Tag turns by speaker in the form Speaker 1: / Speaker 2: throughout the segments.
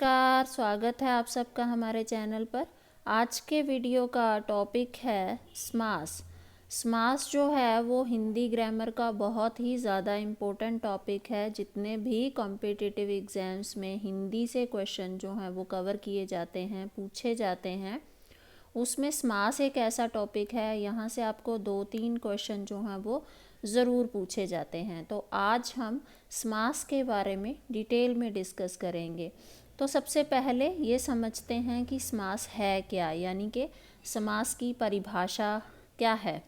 Speaker 1: नमस्कार, स्वागत है आप सबका हमारे चैनल पर। आज के वीडियो का टॉपिक है समास। समास जो है वो हिंदी ग्रामर का बहुत ही ज़्यादा इम्पोर्टेंट टॉपिक है। जितने भी कॉम्पिटिटिव एग्ज़ाम्स में हिंदी से क्वेश्चन जो हैं वो कवर किए जाते हैं, पूछे जाते हैं, उसमें समास एक ऐसा टॉपिक है। यहाँ से आपको 2-3 क्वेश्चन जो हैं वो ज़रूर पूछे जाते हैं। तो आज हम समास के बारे में डिटेल में डिस्कस करेंगे। तो सबसे पहले ये समझते हैं कि समास है क्या, यानी कि समास की परिभाषा क्या है।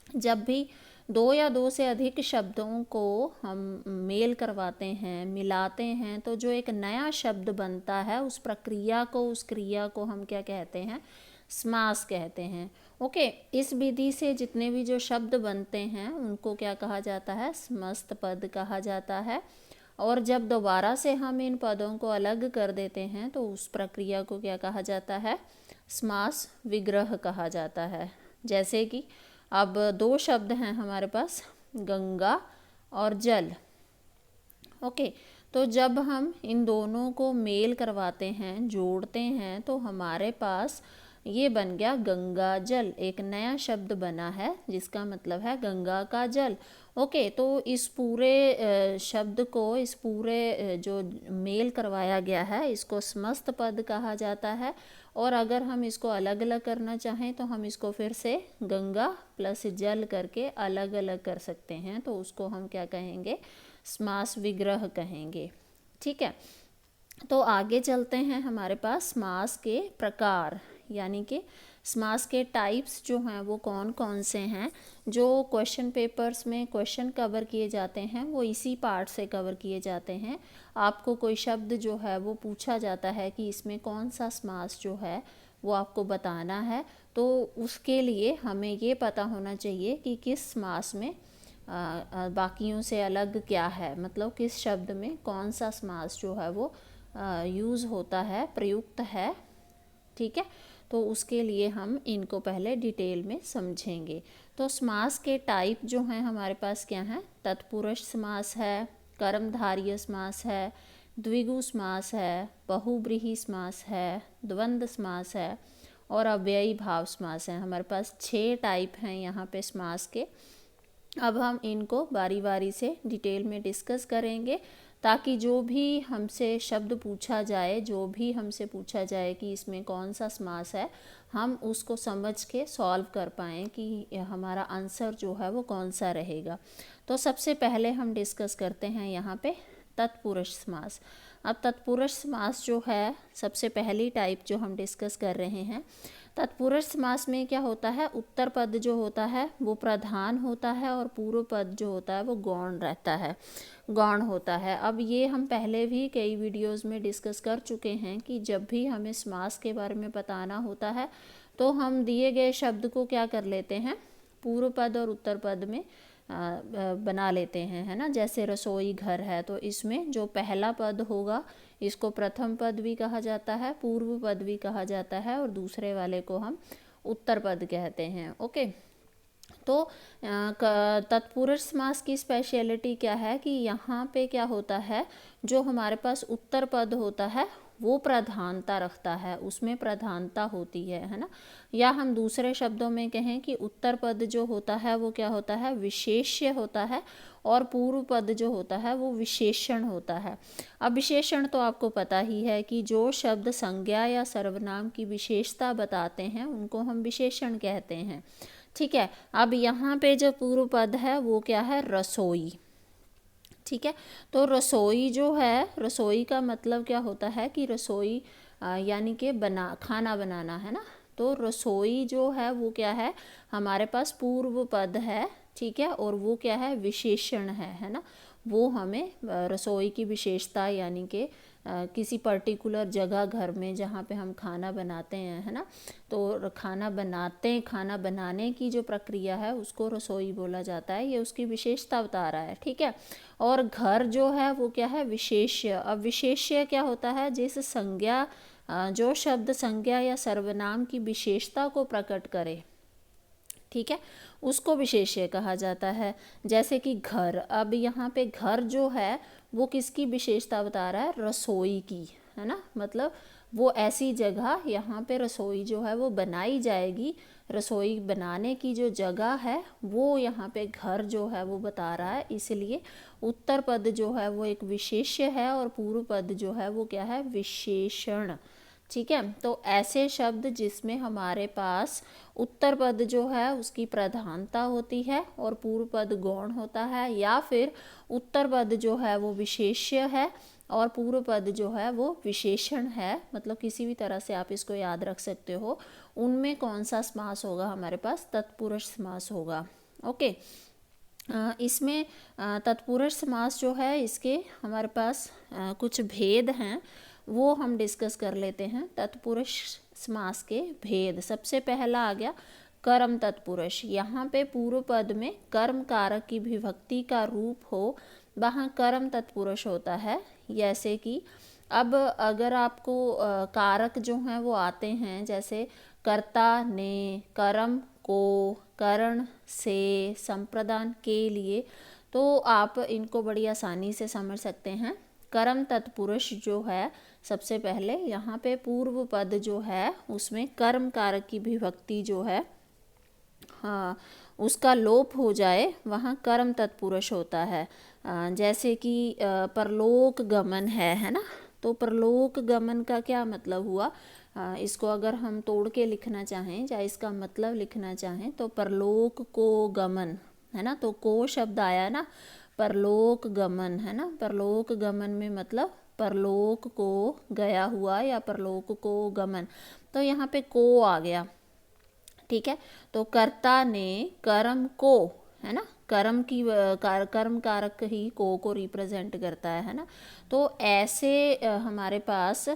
Speaker 1: जब भी दो या दो से अधिक शब्दों को हम मेल करवाते हैं, मिलाते हैं, तो जो एक नया शब्द बनता है उस प्रक्रिया को, उस क्रिया को हम क्या कहते हैं, समास कहते हैं। ओके, इस विधि से जितने भी जो शब्द बनते हैं उनको क्या कहा जाता है, समस्त पद कहा जाता है। और जब दोबारा से हम इन पदों को अलग कर देते हैं तो उस प्रक्रिया को क्या कहा जाता है, समास विग्रह कहा जाता है। जैसे कि अब दो शब्द हैं हमारे पास, गंगा और जल। ओके, तो जब हम इन दोनों को मेल करवाते हैं, जोड़ते हैं, तो हमारे पास ये बन गया गंगा जल। एक नया शब्द बना है जिसका मतलब है गंगा का जल। ओके, तो इस पूरे शब्द को, इस पूरे जो मेल करवाया गया है, इसको समस्त पद कहा जाता है। और अगर हम इसको अलग अलग करना चाहें तो हम इसको फिर से गंगा प्लस जल करके अलग अलग कर सकते हैं। तो उसको हम क्या कहेंगे, समास विग्रह कहेंगे। ठीक है, तो आगे चलते हैं। हमारे पास समास के प्रकार, यानी कि समास के टाइप्स जो हैं वो कौन कौन से हैं। जो क्वेश्चन पेपर्स में क्वेश्चन कवर किए जाते हैं वो इसी पार्ट से कवर किए जाते हैं। आपको कोई शब्द जो है वो पूछा जाता है कि इसमें कौन सा समास जो है वो आपको बताना है, तो उसके लिए हमें ये पता होना चाहिए कि किस समास में बाकियों से अलग क्या है, मतलब किस शब्द में कौन सा समास जो है वो यूज़ होता है, प्रयुक्त है। ठीक है, तो उसके लिए हम इनको पहले डिटेल में समझेंगे। तो समास के टाइप जो हैं हमारे पास क्या हैं, तत्पुरुष समास है, कर्मधारय समास है, द्विगु समास है, बहुब्रीहि समास है, द्वंद्व समास है और अव्ययी भाव समास है। हमारे पास 6 टाइप हैं यहाँ पे समास के। अब हम इनको बारी बारी से डिटेल में डिस्कस करेंगे ताकि जो भी हमसे शब्द पूछा जाए, जो भी हमसे पूछा जाए कि इसमें कौन सा समास है, हम उसको समझ के सॉल्व कर पाएँ कि हमारा आंसर जो है वो कौन सा रहेगा। तो सबसे पहले हम डिस्कस करते हैं यहाँ पे तत्पुरुष समास। अब तत्पुरुष समास जो है, सबसे पहली टाइप जो हम डिस्कस कर रहे हैं, तत्पुरुष समास में क्या होता है, उत्तर पद जो होता है वो प्रधान होता है और पूर्व पद जो होता है वो गौण रहता है, गौण होता है। अब ये हम पहले भी कई वीडियोस में डिस्कस कर चुके हैं कि जब भी हमें समास के बारे में बताना होता है तो हम दिए गए शब्द को क्या कर लेते हैं, पूर्व पद और उत्तर पद में बना लेते हैं, है ना। जैसे रसोई घर है तो इसमें जो पहला पद होगा इसको प्रथम पद भी कहा जाता है, पूर्व पद भी कहा जाता है और दूसरे वाले को हम उत्तर पद कहते हैं। ओके, तो तत्पुरुष समास की स्पेशलिटी क्या है कि यहाँ पे क्या होता है, जो हमारे पास उत्तर पद होता है वो प्रधानता रखता है, उसमें प्रधानता होती है ना। या हम दूसरे शब्दों में कहें कि उत्तर पद जो होता है वो क्या होता है, विशेष्य होता है और पूर्व पद जो होता है वो विशेषण होता है। अब विशेषण तो आपको पता ही है कि जो शब्द संज्ञा या सर्वनाम की विशेषता बताते हैं उनको हम विशेषण कहते हैं। ठीक है, अब यहाँ पे जो पूर्व पद है वो क्या है, रसोई। ठीक है, तो रसोई जो है, रसोई का मतलब क्या होता है कि रसोई यानी कि खाना बनाना, है ना। तो रसोई जो है वो क्या है, हमारे पास पूर्व पद है। ठीक है, और वो क्या है, विशेषण है ना। वो हमें रसोई की विशेषता, यानी कि किसी पर्टिकुलर जगह घर में जहाँ पे हम खाना बनाते हैं, है ना, तो खाना बनाने की जो प्रक्रिया है उसको रसोई बोला जाता है। ये उसकी विशेषता बता रहा है। ठीक है, और घर जो है वो क्या है, विशेष्य। अब विशेष्य क्या होता है, जिस संज्ञा, जो शब्द संज्ञा या सर्वनाम की विशेषता को प्रकट करे, ठीक है, उसको विशेष्य कहा जाता है। जैसे कि घर, अब यहाँ पे घर जो है वो किसकी विशेषता बता रहा है, रसोई की। है ना, मतलब वो ऐसी जगह, यहाँ पे रसोई जो है वो बनाई जाएगी, रसोई बनाने की जो जगह है वो यहाँ पे घर जो है वो बता रहा है, इसलिए उत्तर पद जो है वो एक विशेष्य है और पूर्व पद जो है वो क्या है, विशेषण। ठीक है, तो ऐसे शब्द जिसमें हमारे पास उत्तर पद जो है उसकी प्रधानता होती है और पूर्व पद गौण होता है, या फिर उत्तर पद जो है वो विशेष्य है और पूर्व पद जो है वो विशेषण है, मतलब किसी भी तरह से आप इसको याद रख सकते हो, उनमें कौन सा समास होगा हमारे पास, तत्पुरुष समास होगा। ओके, इसमें तत्पुरुष समास जो है इसके हमारे पास कुछ भेद हैं, वो हम डिस्कस कर लेते हैं। तत्पुरुष समास के भेद, सबसे पहला आ गया कर्म तत्पुरुष। यहाँ पे पूर्व पद में कर्म कारक की विभक्ति का रूप हो, वहाँ कर्म तत्पुरुष होता है। जैसे कि अब अगर आपको कारक जो हैं वो आते हैं, जैसे कर्ता ने, कर्म को, करण से, संप्रदान के लिए, तो आप इनको बड़ी आसानी से समझ सकते हैं। कर्म तत्पुरुष जो है, सबसे पहले यहाँ पे पूर्व पद जो है उसमें कर्म कारक की विभक्ति जो है, हाँ, उसका लोप हो जाए, वहाँ कर्म तत्पुरुष होता है। जैसे कि परलोक गमन है ना, तो परलोक गमन का क्या मतलब हुआ, इसको अगर हम तोड़ के लिखना चाहें या इसका मतलब लिखना चाहें तो परलोक को गमन, है ना, तो को शब्द आया ना, परलोक गमन, है ना, परलोक गमन में मतलब परलोक को गया हुआ या परलोक को गमन, तो यहाँ पे को आ गया। ठीक है, तो कर्ता ने कर्म को, है ना, कर्म की कर्म कारक ही को रिप्रेजेंट करता है ना, तो ऐसे हमारे पास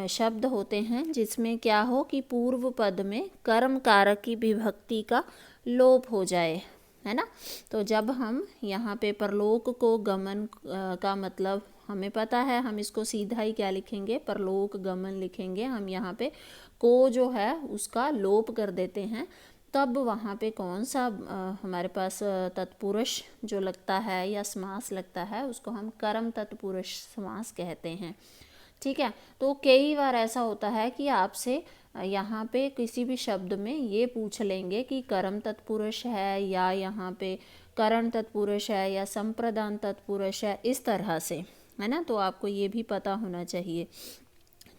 Speaker 1: शब्द होते हैं जिसमें क्या हो कि पूर्व पद में कर्म कारक की विभक्ति का लोप हो जाए, है ना। तो जब हम यहाँ पे परलोक को गमन का मतलब हमें पता है, हम इसको सीधा ही क्या लिखेंगे, परलोक गमन लिखेंगे। हम यहाँ पे को जो है उसका लोप कर देते हैं, तब वहाँ पे कौन सा हमारे पास तत्पुरुष जो लगता है या समास लगता है, उसको हम कर्म तत्पुरुष समास कहते हैं। ठीक है, तो कई बार ऐसा होता है कि आपसे यहाँ पे किसी भी शब्द में ये पूछ लेंगे कि कर्म तत्पुरुष है या यहाँ पे करण तत्पुरुष है या संप्रदान तत्पुरुष है, इस तरह से, है ना, तो आपको ये भी पता होना चाहिए।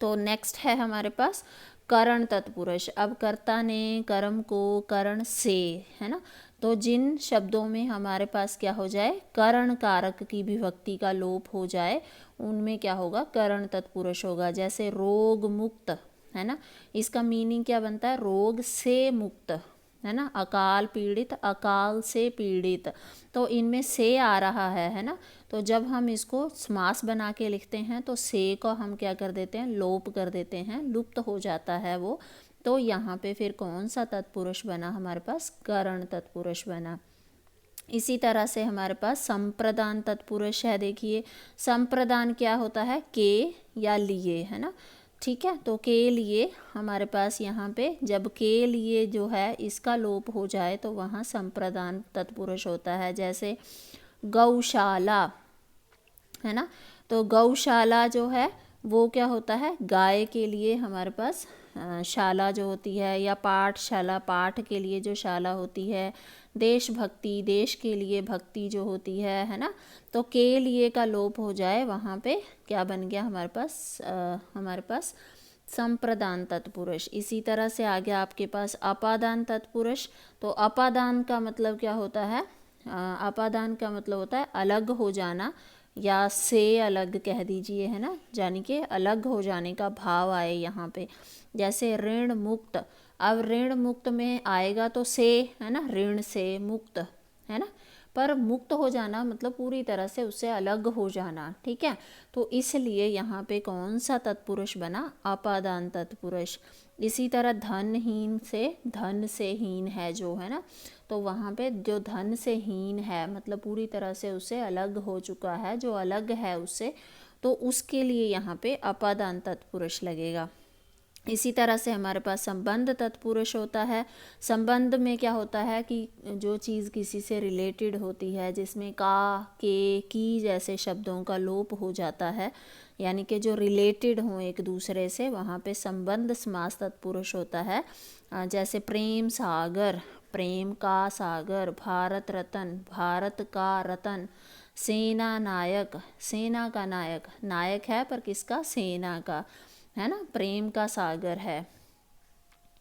Speaker 1: तो नेक्स्ट है हमारे पास करण तत्पुरुष। अब कर्ता ने, कर्म को, करण से, है ना, तो जिन शब्दों में हमारे पास क्या हो जाए, करण कारक की विभक्ति का लोप हो जाए, उनमें क्या होगा, करण तत्पुरुष होगा। जैसे रोग मुक्त, है ना, इसका मीनिंग क्या बनता है, रोग से मुक्त, है ना, अकाल पीड़ित, अकाल से पीड़ित, तो इनमें से आ रहा है ना, तो जब हम इसको समास बना के लिखते हैं तो से को हम क्या कर देते हैं, लोप कर देते हैं, लुप्त हो जाता है वो। तो यहाँ पे फिर कौन सा तत्पुरुष बना हमारे पास, करण तत्पुरुष बना। इसी तरह से हमारे पास संप्रदान तत्पुरुष है। देखिए संप्रदान क्या होता है, के या लिए, है ना, ठीक है, तो के लिए हमारे पास यहाँ पे जब के लिए जो है इसका लोप हो जाए तो वहाँ संप्रदान तत्पुरुष होता है। जैसे गौशाला, है ना, तो गौशाला जो है वो क्या होता है, गाय के लिए हमारे पास शाला जो होती है, या पाठशाला, पाठ के लिए जो शाला होती है, देशभक्ति, देश के लिए भक्ति जो होती है ना, तो के लिए का लोप हो जाए, वहाँ पे क्या बन गया हमारे पास संप्रदान तत्पुरुष। इसी तरह से आ गया आपके पास अपादान तत्पुरुष। तो अपादान का मतलब क्या होता है, अपादान का मतलब होता है अलग हो जाना, या से अलग कह दीजिए, है ना, यानी कि अलग हो जाने का भाव आए यहाँ पे। जैसे ऋण मुक्त, अब ऋण मुक्त में आएगा तो से, है ना, ऋण से मुक्त, है ना, पर मुक्त हो जाना मतलब पूरी तरह से उससे अलग हो जाना। ठीक है, तो इसलिए यहाँ पे कौन सा तत्पुरुष बना, अपादान तत्पुरुष। इसी तरह धनहीन से, धन से हीन है जो, है ना, तो वहाँ पे जो धन से हीन है मतलब पूरी तरह से उससे अलग हो चुका है, जो अलग है उससे, तो उसके लिए यहाँ पे अपादान तत्पुरुष लगेगा। इसी तरह से हमारे पास संबंध तत्पुरुष होता है। संबंध में क्या होता है कि जो चीज़ किसी से रिलेटेड होती है, जिसमें का, के, की जैसे शब्दों का लोप हो जाता है, यानी कि जो रिलेटेड हों एक दूसरे से, वहाँ पे संबंध समास तत्पुरुष होता है। जैसे प्रेम सागर, प्रेम का सागर, भारत रत्न, भारत का रत्न, सेना नायक, सेना का नायक, नायक है पर किसका, सेना का, है ना, प्रेम का सागर है।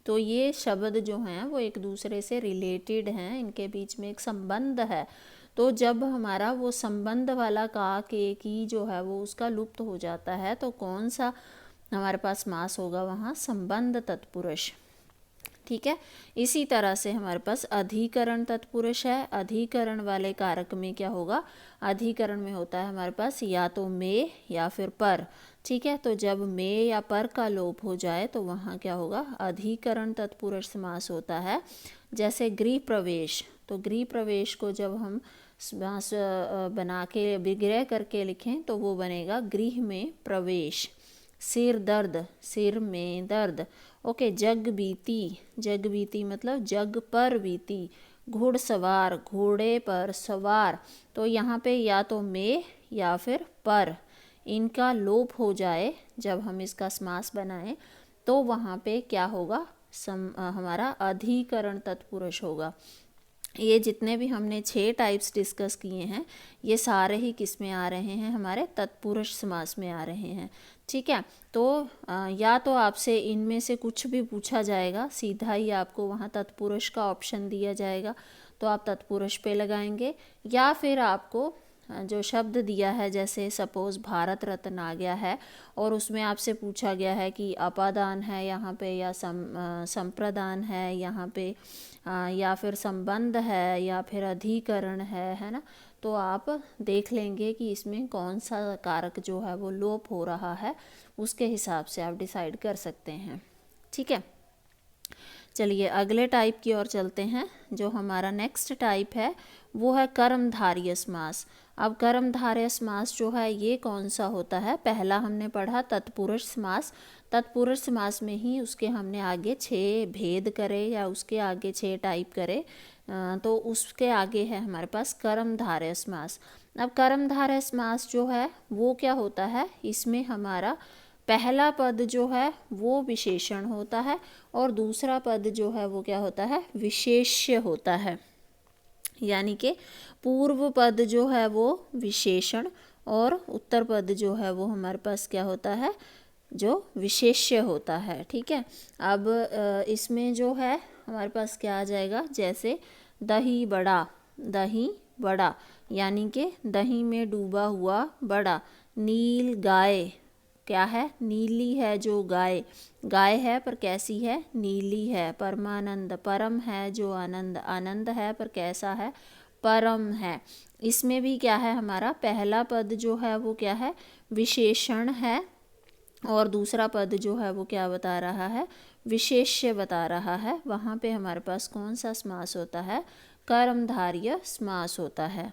Speaker 1: तो ये शब्द जो हैं वो एक दूसरे से रिलेटेड हैं, इनके बीच में एक संबंध है। तो जब हमारा वो संबंध वाला का, के, की जो है वो उसका लुप्त हो जाता है, तो कौन सा हमारे पास समास होगा, वहाँ संबंध तत्पुरुष। ठीक है, इसी तरह से हमारे पास अधिकरण तत्पुरुष है। अधिकरण वाले कारक में क्या होगा, अधिकरण में होता है हमारे पास या तो में या फिर पर। ठीक है, तो जब में या पर का लोप हो जाए तो वहाँ क्या होगा, अधिकरण तत्पुरुष समास होता है। जैसे गृह प्रवेश, तो गृह प्रवेश को जब हम समास बना के विग्रह करके लिखें तो वो बनेगा गृह में प्रवेश। सिर दर्द, सिर में दर्द। ओके, जग बीती, जग बीती मतलब जग पर बीती। घुड़सवार, घोड़े पर सवार। तो यहाँ पे या तो में या फिर पर, इनका लोप हो जाए जब हम इसका समास बनाएं तो वहाँ पे क्या होगा, हमारा अधिकरण तत्पुरुष होगा। ये जितने भी हमने 6 टाइप्स डिस्कस किए हैं, ये सारे ही किस में आ रहे हैं, हमारे तत्पुरुष समास में आ रहे हैं। ठीक है, तो या तो आपसे इनमें से कुछ भी पूछा जाएगा, सीधा ही आपको वहाँ तत्पुरुष का ऑप्शन दिया जाएगा, तो आप तत्पुरुष पे लगाएंगे, या फिर आपको जो शब्द दिया है, जैसे सपोज़ भारत रत्न आ गया है और उसमें आपसे पूछा गया है कि अपादान है यहाँ पे या संप्रदान है यहाँ पे, या फिर संबंध है या फिर अधिकरण है ना, तो आप देख लेंगे कि इसमें कौन सा कारक जो है वो लोप हो रहा है, उसके हिसाब से आप डिसाइड कर सकते हैं। ठीक है, चलिए अगले टाइप की ओर चलते हैं। जो हमारा नेक्स्ट टाइप है वो है कर्मधारय समास। अब कर्मधारय समास जो है ये कौन सा होता है, पहला हमने पढ़ा तत्पुरुष समास, तत्पुरुष समास में ही उसके हमने आगे 6 भेद करे या उसके आगे 6 टाइप करे, तो उसके आगे है हमारे पास कर्मधारय समास। अब कर्मधारय समास जो है वो क्या होता है, इसमें हमारा पहला पद जो है वो विशेषण होता है और दूसरा पद जो है वो क्या होता है, विशेष्य होता है। यानी कि पूर्व पद जो है वो विशेषण और उत्तर पद जो है वो हमारे पास क्या होता है, जो विशेष्य होता है। ठीक है, अब इसमें जो है हमारे पास क्या आ जाएगा, जैसे दही बड़ा, दही बड़ा यानी कि दही में डूबा हुआ बड़ा। नील गाय, क्या है, नीली है जो गाय, गाय है पर कैसी है, नीली है। परमानंद, परम है जो आनंद, आनंद है पर कैसा है, परम है। इसमें भी क्या है, हमारा पहला पद जो है वो क्या है, विशेषण है और दूसरा पद जो है वो क्या बता रहा है, विशेष्य बता रहा है। वहाँ पे हमारे पास कौन सा समास होता है, कर्मधारय समास होता है।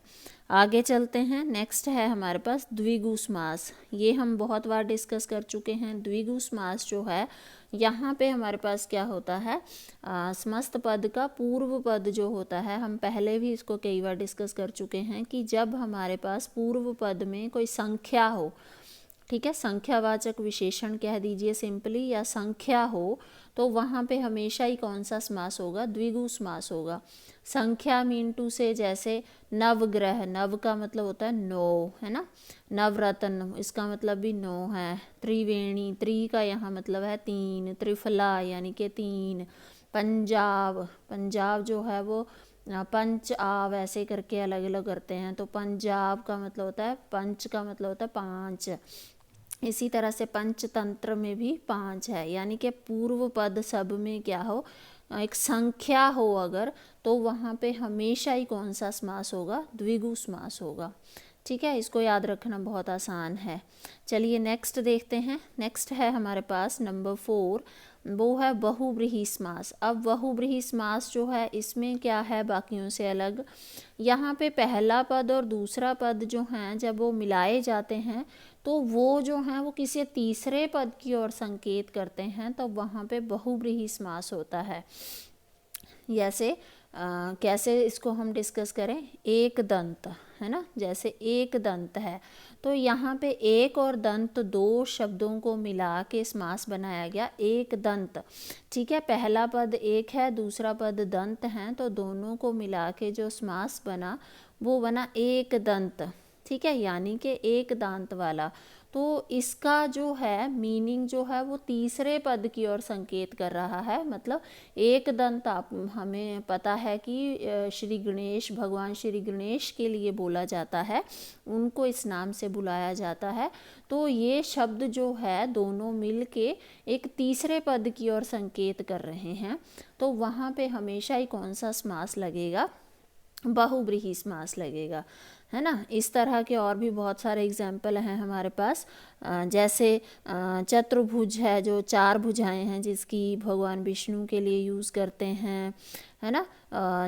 Speaker 1: आगे चलते हैं, नेक्स्ट है हमारे पास द्विगु समास। ये हम बहुत बार डिस्कस कर चुके हैं। द्विगु समास जो है यहाँ पे हमारे पास क्या होता है, समस्त पद का पूर्व पद जो होता है, हम पहले भी इसको कई बार डिस्कस कर चुके हैं कि जब हमारे पास पूर्व पद में कोई संख्या हो, ठीक है, संख्यावाचक विशेषण कह दीजिए सिंपली, या संख्या हो, तो वहाँ पे हमेशा ही कौन सा समास होगा, द्विगु समास होगा। संख्या मीन से जैसे नवग्रह, नव का मतलब होता है 9, है ना, नवरत्न इसका मतलब भी 9 है। त्रिवेणी, त्रि का यहाँ मतलब है 3, त्रिफला यानी कि 3। पंजाब, पंजाब जो है वो पंच आव ऐसे करके अलग अलग करते हैं, तो पंजाब का मतलब होता है, पंच का मतलब होता है 5। इसी तरह से पंचतंत्र में भी 5 है, यानी कि पूर्व पद सब में क्या हो, एक संख्या हो अगर, तो वहाँ पे हमेशा ही कौन सा समास होगा, द्विगु समास होगा। ठीक है, इसको याद रखना बहुत आसान है। चलिए नेक्स्ट देखते हैं। नेक्स्ट है हमारे पास नंबर 4, वो है बहुव्रीहि समास। अब बहुव्रीहि समास जो है इसमें क्या है बाकियों से अलग, यहाँ पे पहला पद और दूसरा पद जो हैं जब वो मिलाए जाते हैं तो वो जो हैं वो किसी तीसरे पद की ओर संकेत करते हैं, तो वहाँ पे बहुव्रीहि समास होता है। जैसे कैसे इसको हम डिस्कस करें, एक दंत है ना, जैसे एक दंत है तो यहाँ पे एक और दंत दो शब्दों को मिला के समास बनाया गया, एक दंत। ठीक है, पहला पद एक है, दूसरा पद दंत है, तो दोनों को मिला के जो समास बना वो बना एक दंत। ठीक है, यानी कि एक दांत वाला। तो इसका जो है मीनिंग जो है वो तीसरे पद की ओर संकेत कर रहा है। मतलब एक दंत, आप हमें पता है कि श्री गणेश, भगवान श्री गणेश के लिए बोला जाता है, उनको इस नाम से बुलाया जाता है। तो ये शब्द जो है दोनों मिल के एक तीसरे पद की ओर संकेत कर रहे हैं। तो वहाँ पे हमेशा ही कौन सा समास लगेगा, बहुव्रीहि समास लगेगा, है ना। इस तरह के और भी बहुत सारे एग्जाम्पल हैं हमारे पास, जैसे चतुर्भुज है, जो चार भुजाएं हैं जिसकी भगवान विष्णु के लिए यूज़ करते हैं, है ना।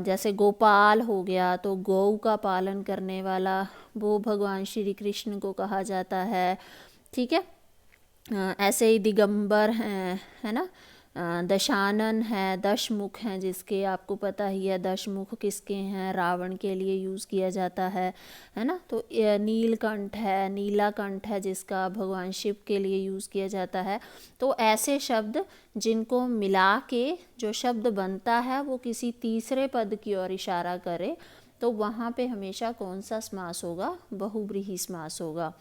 Speaker 1: जैसे गोपाल हो गया, तो गौ का पालन करने वाला वो भगवान श्री कृष्ण को कहा जाता है। ठीक है, ऐसे ही दिगंबर हैं, है ना। दशानन है, दशमुख हैं, जिसके आपको पता ही है दशमुख किसके हैं, रावण के लिए यूज़ किया जाता है ना। तो नीलकंठ है, नीलाकंठ है, जिसका भगवान शिव के लिए यूज़ किया जाता है। तो ऐसे शब्द जिनको मिला के जो शब्द बनता है वो किसी तीसरे पद की ओर इशारा करे, तो वहाँ पे हमेशा कौन सा समास होगा, बहुव्रीहि समास होगा।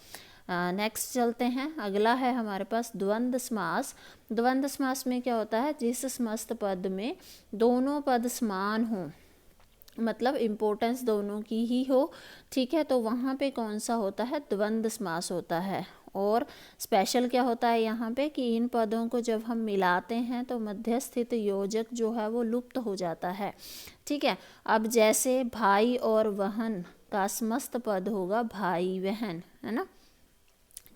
Speaker 1: नेक्स्ट चलते हैं, अगला है हमारे पास द्वंद्व समास। द्वंद्व समास में क्या होता है, जिस समस्त पद में दोनों पद समान हो, मतलब इम्पोर्टेंस दोनों की ही हो। ठीक है, तो वहाँ पे कौन सा होता है, द्वंद्व समास होता है। और स्पेशल क्या होता है यहाँ पे कि इन पदों को जब हम मिलाते हैं तो मध्य स्थित योजक जो है वो लुप्त हो जाता है। ठीक है, अब जैसे भाई और बहन का समस्त पद होगा भाई बहन, है ना।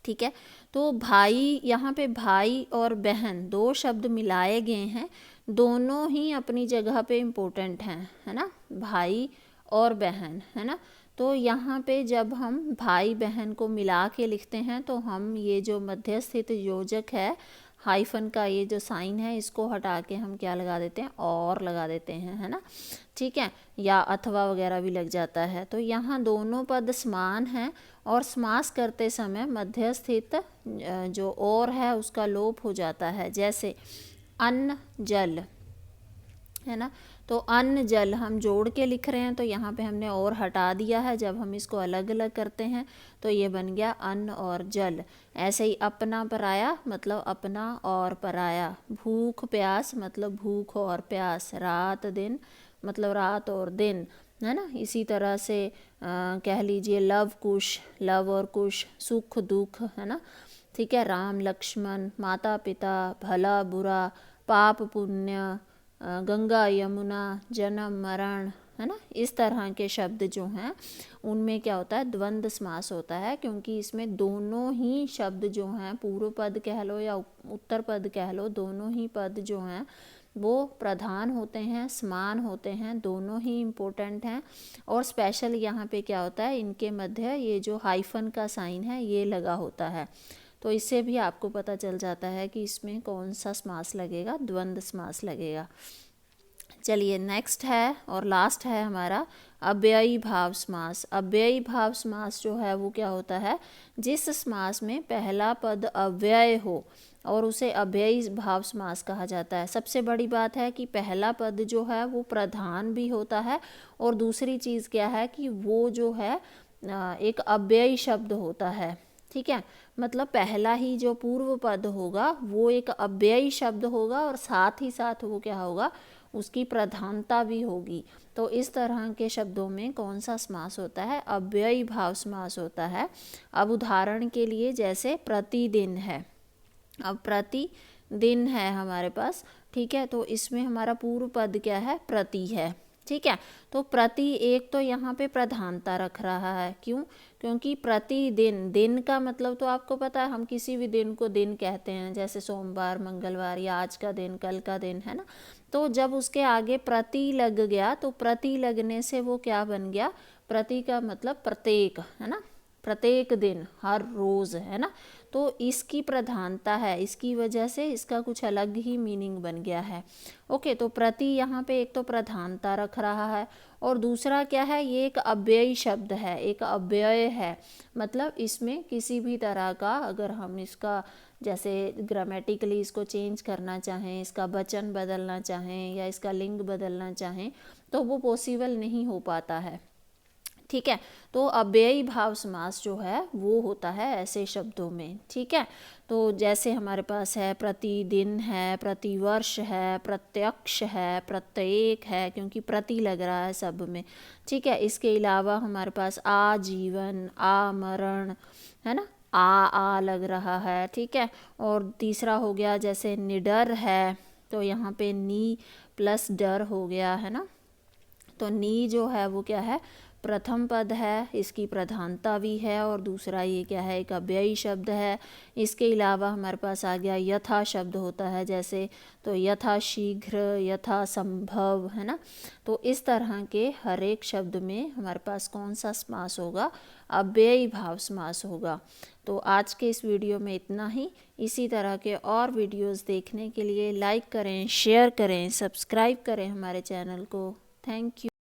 Speaker 1: ठीक है, तो भाई, यहाँ पे भाई और बहन दो शब्द मिलाए गए हैं, दोनों ही अपनी जगह पे इम्पोर्टेंट हैं, है ना, भाई और बहन, है ना। तो यहाँ पे जब हम भाई बहन को मिला के लिखते हैं तो हम ये जो मध्य स्थित योजक है, हाइफन का ये जो साइन है, इसको हटा के हम क्या लगा देते हैं, और लगा देते हैं, है ना। ठीक है, या अथवा वगैरह भी लग जाता है। तो यहाँ दोनों पद समान हैं और समास करते समय मध्य स्थित जो और है उसका लोप हो जाता है। जैसे अन्न जल, है ना। तो अन्न जल हम जोड़ के लिख रहे हैं, तो यहाँ पे हमने और हटा दिया है। जब हम इसको अलग अलग करते हैं तो ये बन गया अन्न और जल। ऐसे ही अपना पराया मतलब अपना और पराया, भूख प्यास मतलब भूख और प्यास, रात दिन मतलब रात और दिन, है ना। इसी तरह से कह लीजिए लव कुश, लव और कुश, सुख दुख, है ना। ठीक है, राम लक्ष्मण, माता पिता, भला बुरा, पाप पुण्य, गंगा यमुना, जन्म मरण, है ना। इस तरह के शब्द जो हैं उनमें क्या होता है, द्वंद्व समास होता है, क्योंकि इसमें दोनों ही शब्द जो हैं, पूर्व पद कह लो या उत्तर पद कह लो, दोनों ही पद जो हैं वो प्रधान होते हैं, समान होते हैं, दोनों ही इम्पोर्टेंट हैं। और स्पेशल यहाँ पे क्या होता है, इनके मध्य ये जो हाइफन का साइन है ये लगा होता है। तो इससे भी आपको पता चल जाता है कि इसमें कौन सा समास लगेगा, द्वंद्व समास लगेगा। चलिए नेक्स्ट है और लास्ट है हमारा अव्ययी भाव समास। अव्ययी भाव समास जो है वो क्या होता है, जिस समास में पहला पद अव्यय हो और उसे अव्ययी भाव समास कहा जाता है। सबसे बड़ी बात है कि पहला पद जो है वो प्रधान भी होता है, और दूसरी चीज़ क्या है कि वो जो है एक अव्ययी शब्द होता है। ठीक है, मतलब पहला ही जो पूर्व पद होगा वो एक अव्ययी शब्द होगा, और साथ ही साथ वो क्या होगा, उसकी प्रधानता भी होगी। तो इस तरह के शब्दों में कौन सा समास होता है, अव्ययी भाव समास होता है। अब उदाहरण के लिए जैसे प्रतिदिन है, अब प्रतिदिन है हमारे पास, ठीक है, तो इसमें हमारा पूर्व पद क्या है, प्रति है। ठीक है, तो प्रति एक तो यहाँ पे प्रधानता रख रहा है, क्यों, क्योंकि प्रतिदिन, दिन का मतलब तो आपको पता है, हम किसी भी दिन को दिन कहते हैं, जैसे सोमवार, मंगलवार, या आज का दिन, कल का दिन, है ना। तो जब उसके आगे प्रति लग गया तो प्रति लगने से वो क्या बन गया, प्रति का मतलब प्रत्येक, है ना, प्रत्येक दिन, हर रोज़, है ना। तो इसकी प्रधानता है, इसकी वजह से इसका कुछ अलग ही मीनिंग बन गया है। ओके, तो प्रति यहाँ पे एक तो प्रधानता रख रहा है और दूसरा क्या है, ये एक अव्ययी शब्द है, एक अव्यय है। मतलब इसमें किसी भी तरह का, अगर हम इसका जैसे ग्रामेटिकली इसको चेंज करना चाहें, इसका वचन बदलना चाहें या इसका लिंग बदलना चाहें, तो वो पॉसिबल नहीं हो पाता है। ठीक है, तो अव्ययी भाव समास जो है वो होता है ऐसे शब्दों में। ठीक है, तो जैसे हमारे पास है प्रतिदिन है, प्रतिवर्ष है, प्रत्यक्ष है, प्रत्येक है, क्योंकि प्रति लग रहा है सब में। ठीक है, इसके अलावा हमारे पास आजीवन, आमरण, है ना, आ लग रहा है। ठीक है, और तीसरा हो गया जैसे निडर है, तो यहाँ पे नी प्लस डर हो गया, है ना। तो नी जो है वो क्या है, प्रथम पद है, इसकी प्रधानता भी है, और दूसरा ये क्या है, एक अव्ययी शब्द है। इसके अलावा हमारे पास आ गया यथा शब्द होता है, जैसे तो यथा शीघ्र, यथा संभव, है ना। तो इस तरह के हर एक शब्द में हमारे पास कौन सा समास होगा, अव्ययी भाव समास होगा। तो आज के इस वीडियो में इतना ही। इसी तरह के और वीडियोस देखने के लिए लाइक करें, शेयर करें, सब्सक्राइब करें हमारे चैनल को। Thank you.